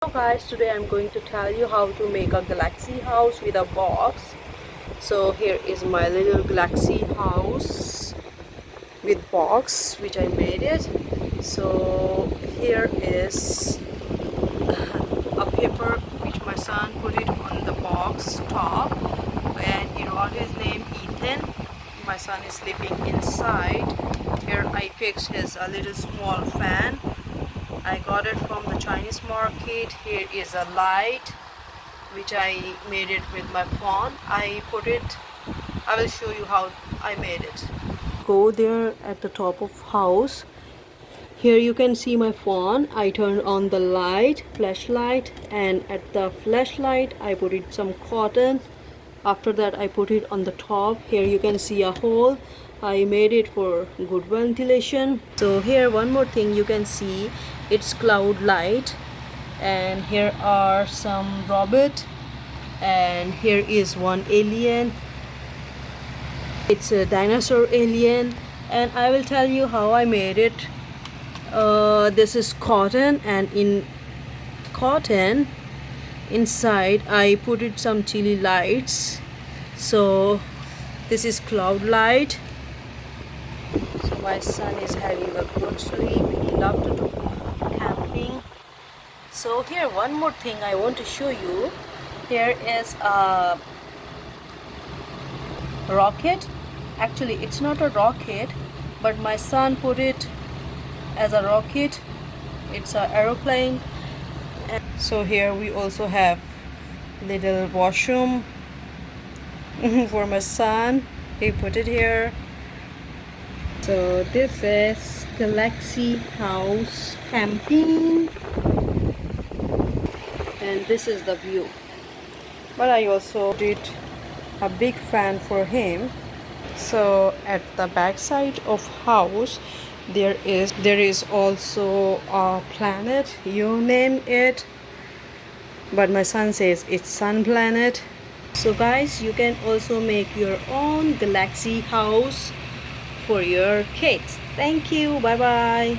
Hello guys, today I'm going to tell you how to make a galaxy house with a box. So here is my little galaxy house with box which I made it. So here is a paper which my son put it on the box top and he wrote his name Ethan. My son is sleeping inside. Here I fixed his a little small fan. I got it from the Chinese market. Here is a light which I made it with my phone. I will show you how I made it. Go there at the top of house. Here you can see my phone. I turned on the light, flashlight, and at the flashlight I put it some cotton. After that I put it on the top. Here you can see a hole. I made it for good ventilation. So here one more thing you can see, it's cloud light, and here are some robot, and here is one alien. It's a dinosaur alien, and I will tell you how I made it. This is cotton, and in cotton inside I put it some chili lights. So this is cloud light. So my son is having a good sleep. He loves to do camping. So here one more thing I want to show you. Here is a rocket. Actually it's not a rocket, but my son put it as a rocket. It's an aeroplane. And so here we also have little washroom for my son. He put it here. So this is Galaxy House camping, and this is the view. But I also did a big fan for him. So at the back side of house there is also a planet. You name it, but my son says it's sun planet. So guys, you can also make your own galaxy house for your kids. Thank you. Bye bye.